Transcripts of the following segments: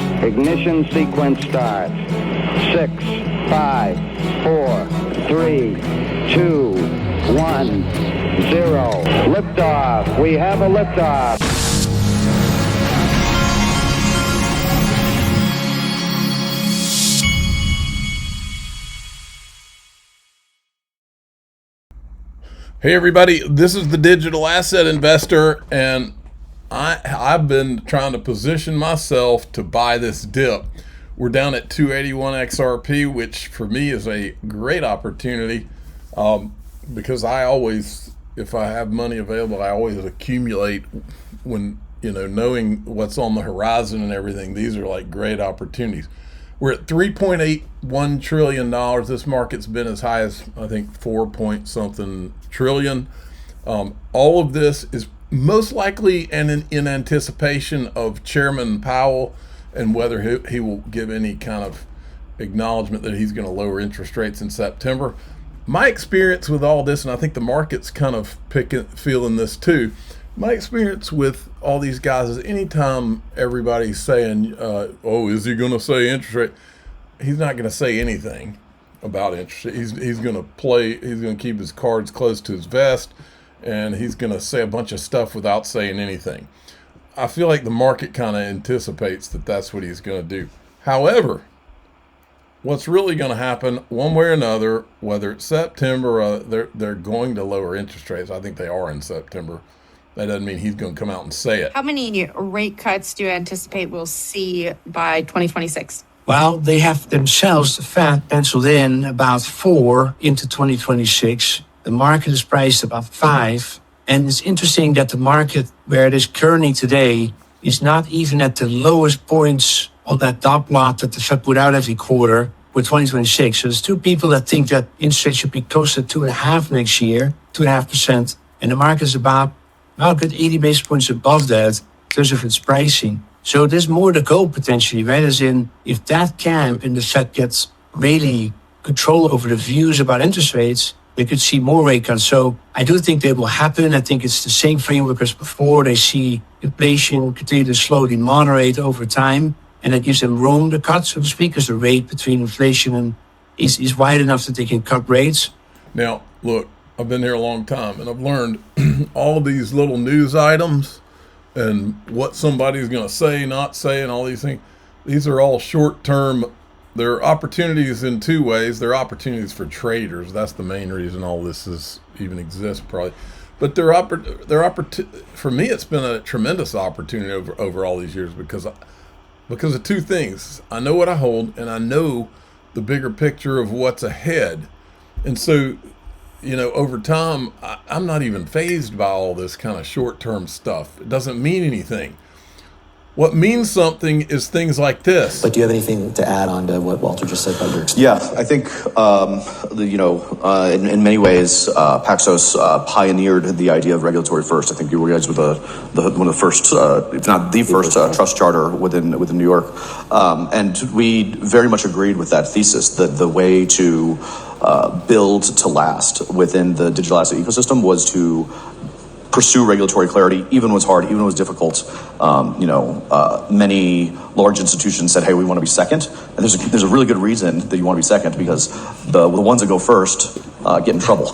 Ignition sequence starts. 6, 5, 4, 3, 2, 1, 0. Liftoff. We have a liftoff. Hey everybody, this is the Digital Asset Investor, and I've been trying to position myself to buy this dip. We're down at 281 XRP, which for me is a great opportunity because I always, if I have money available, I always accumulate when, knowing what's on the horizon and everything. These are like great opportunities. We're at $3.81 trillion. This market's been as high as, I think, 4 point something trillion. All of this is most likely in anticipation of Chairman Powell and whether he will give any kind of acknowledgement that he's going to lower interest rates in September. My experience with all this, and I think the market's kind of feeling this too, my experience with all these guys is anytime everybody's saying, oh, is he going to say interest rate? He's not going to say anything about interest rate. He's going to keep his cards close to his vest, and he's going to say a bunch of stuff without saying anything. I feel like the market kind of anticipates that that's what he's going to do. However, what's really going to happen one way or another, whether it's September, they're going to lower interest rates. I think they are in September. That doesn't mean he's going to come out and say it. How many rate cuts do you anticipate we'll see by 2026? Well, they have themselves, the Fed, penciled in about 4 into 2026. The market is priced about 5. And it's interesting that the market, where it is currently today, is not even at the lowest points on that dot plot that the Fed put out every quarter for 2026. So there's two people that think that interest rates should be close to 2.5 next year, 2.5%. And the market is about a good 80 basis points above that in terms of its pricing. So there's more to go potentially, right? As in, if that camp in the Fed gets really control over the views about interest rates, we could see more rate cuts. So I do think they will happen. I think it's the same framework as before. They see inflation continue to slowly moderate over time, and that gives them room to cut, so to speak, because the rate between inflation and is wide enough that they can cut rates. Now, look, I've been here a long time, and I've learned all these little news items and what somebody's going to say, not say, and all these things. These are all short-term. They're opportunities in two ways. They're opportunities for traders. That's the main reason all this even exists, probably. But for me, it's been a tremendous opportunity over all these years because of two things. I know what I hold, and I know the bigger picture of what's ahead. And so, over time, I'm not even fazed by all this kind of short-term stuff. It doesn't mean anything. What means something is things like this. But do you have anything to add on to what Walter just said about your experience? Yeah, I think, in many ways, Paxos pioneered the idea of regulatory first. I think you guys were one of the first, if not the first, trust charter within New York. And we very much agreed with that thesis, that the way to build to last within the digital asset ecosystem was to pursue regulatory clarity, even when it was hard, even when it was difficult. Many large institutions said, hey, we want to be second. And there's a really good reason that you want to be second, because the ones that go first get in trouble.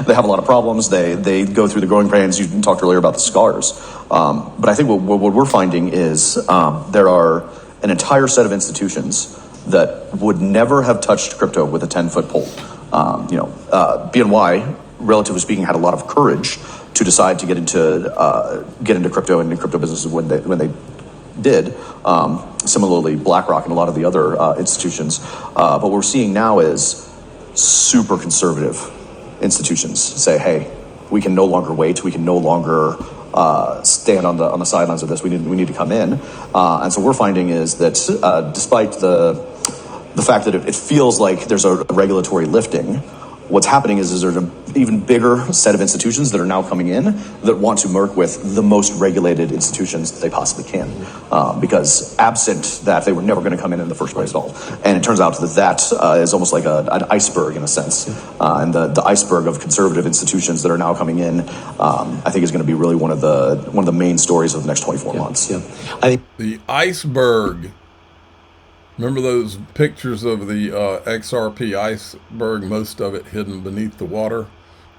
They have a lot of problems. They go through the growing pains. You talked earlier about the scars. But I think what we're finding is there are an entire set of institutions that would never have touched crypto with a 10-foot pole. BNY, relatively speaking, had a lot of courage to decide to get into crypto and in crypto businesses when they did. Similarly, BlackRock and a lot of the other institutions. But what we're seeing now is super conservative institutions say, "Hey, we can no longer wait. We can no longer stand on the sidelines of this. We need to come in." And so what we're finding is that despite the fact that it feels like there's a regulatory lifting, what's happening is there's an even bigger set of institutions that are now coming in that want to work with the most regulated institutions that they possibly can. Because absent that, they were never going to come in the first place at all. And it turns out that is almost like an iceberg in a sense. And the iceberg of conservative institutions that are now coming in, I think is going to be really one of the main stories of the next 24 months. Yeah. I think the iceberg Remember those pictures of the XRP iceberg, most of it hidden beneath the water?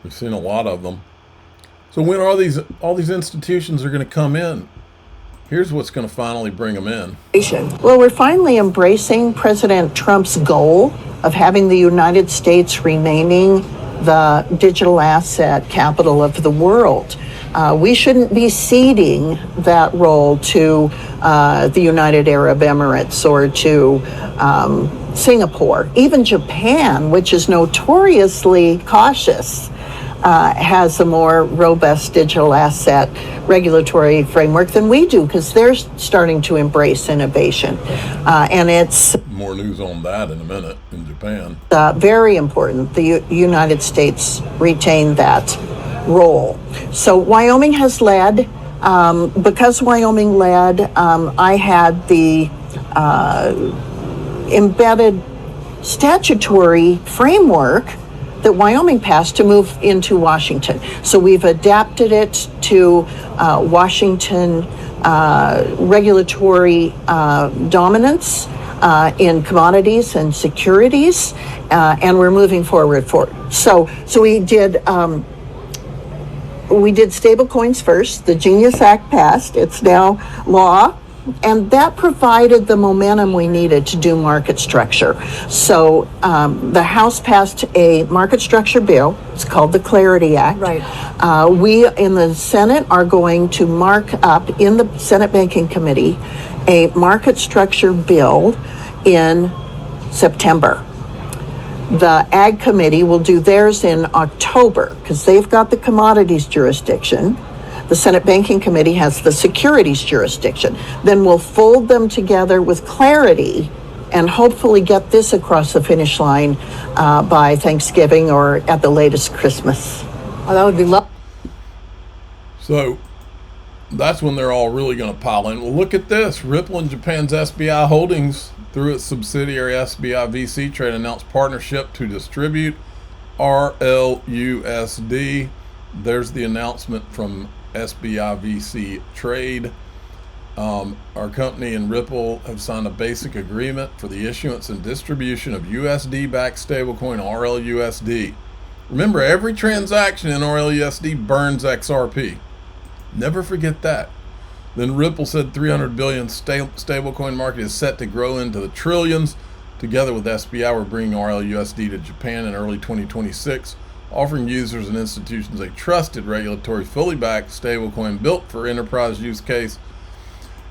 We've seen a lot of them. So when all these institutions are going to come in, here's what's going to finally bring them in. Well, we're finally embracing President Trump's goal of having the United States remaining the digital asset capital of the world. We shouldn't be ceding that role to the United Arab Emirates or to Singapore. Even Japan, which is notoriously cautious, has a more robust digital asset regulatory framework than we do, because they're starting to embrace innovation. And it's more news on that in a minute in Japan. Very important the United States retain that role. So Wyoming has led. Because Wyoming led, I had the embedded statutory framework that Wyoming passed to move into Washington. So we've adapted it to Washington regulatory dominance in commodities and securities, and we're moving forward for it. So we did stable coins first. The Genius Act passed. It's now law. And that provided the momentum we needed to do market structure. So the House passed a market structure bill. It's called the Clarity Act. Right. We in the Senate are going to mark up in the Senate Banking Committee a market structure bill in September. The Ag Committee will do theirs in October because they've got the commodities jurisdiction. The Senate Banking Committee has the securities jurisdiction. Then we'll fold them together with clarity and hopefully get this across the finish line by Thanksgiving or at the latest Christmas. Oh, that would be lovely. So that's when they're all really going to pile in. Well, look at this. Ripple and Japan's SBI Holdings, through its subsidiary SBI VC Trade, announced partnership to distribute RLUSD. There's the announcement from SBI VC Trade. Our company and Ripple have signed a basic agreement for the issuance and distribution of USD-backed stablecoin RLUSD. Remember, every transaction in RLUSD burns XRP. Never forget that. Then Ripple said 300 billion stablecoin market is set to grow into the trillions. Together with SBI, we're bringing RLUSD to Japan in early 2026. Offering users and institutions a trusted, regulatory, fully backed stablecoin built for enterprise use case.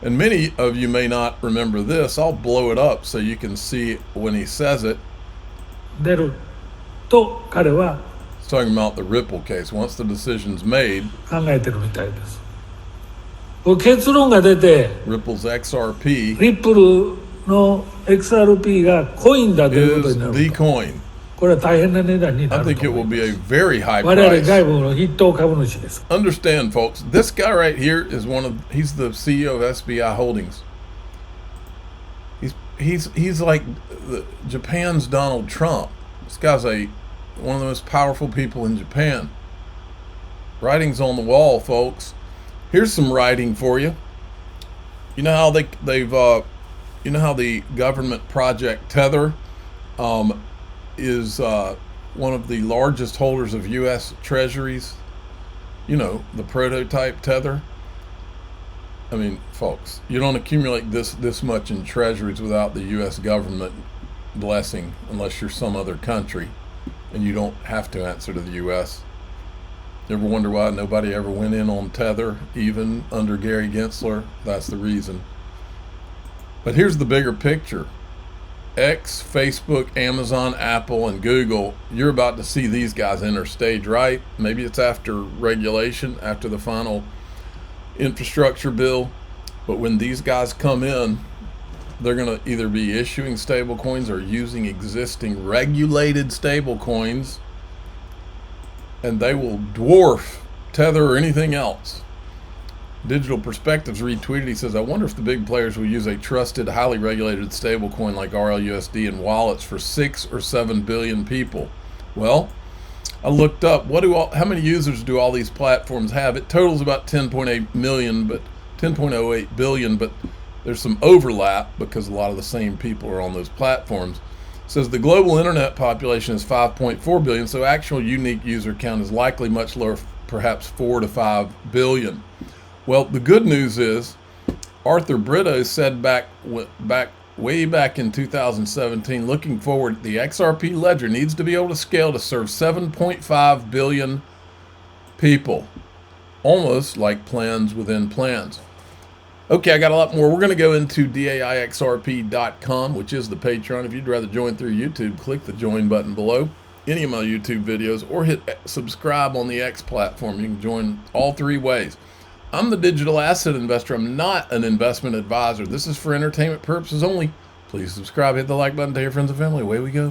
And many of you may not remember this. I'll blow it up so you can see when he says it. 出ると彼は It's talking about the Ripple case. Once the decision's made, 考えてるみたいです。結論が出て、 Ripple's XRP リップルの XRP がコインだということ is にな the ると。 coin. これは大変な値段にな I る think と it 思 will い be ま a す。 very high 我々 price. 外部の筆頭株主です。 Understand, folks, this guy right here is he's the CEO of SBI Holdings. He's like Japan's Donald Trump. This guy's one of the most powerful people in Japan. Writing's on the wall, folks. Here's some writing for you. You know how you know how the government project Tether is one of the largest holders of U.S. treasuries? You know, the prototype Tether. I mean, folks, you don't accumulate this much in treasuries without the U.S. government blessing, unless you're some other country and you don't have to answer to the U.S. You ever wonder why nobody ever went in on Tether, even under Gary Gensler? That's the reason. But here's the bigger picture. X, Facebook, Amazon, Apple, and Google, you're about to see these guys enter stage right. Maybe it's after regulation, after the final infrastructure bill. But when these guys come in, they're going to either be issuing stable coins or using existing regulated stable coins, and they will dwarf Tether or anything else. Digital Perspectives retweeted. He says, I wonder if the big players will use a trusted, highly regulated stablecoin like RLUSD in wallets for 6 or 7 billion people. Well, I looked up how many users do all these platforms have. It totals about 10.8 million, but 10.08 billion, but there's some overlap because a lot of the same people are on those platforms. It says the global internet population is 5.4 billion, so actual unique user count is likely much lower, perhaps 4 to 5 billion. Well, the good news is Arthur Brito said way back in 2017, looking forward, the XRP ledger needs to be able to scale to serve 7.5 billion people, almost like plans within plans. Okay, I got a lot more. We're going to go into DAIXRP.com, which is the Patreon. If you'd rather join through YouTube, click the join button below any of my YouTube videos or hit subscribe on the X platform. You can join all three ways. I'm the digital asset investor. I'm not an investment advisor. This is for entertainment purposes only. Please subscribe, hit the like button, tell your friends and family. Away we go.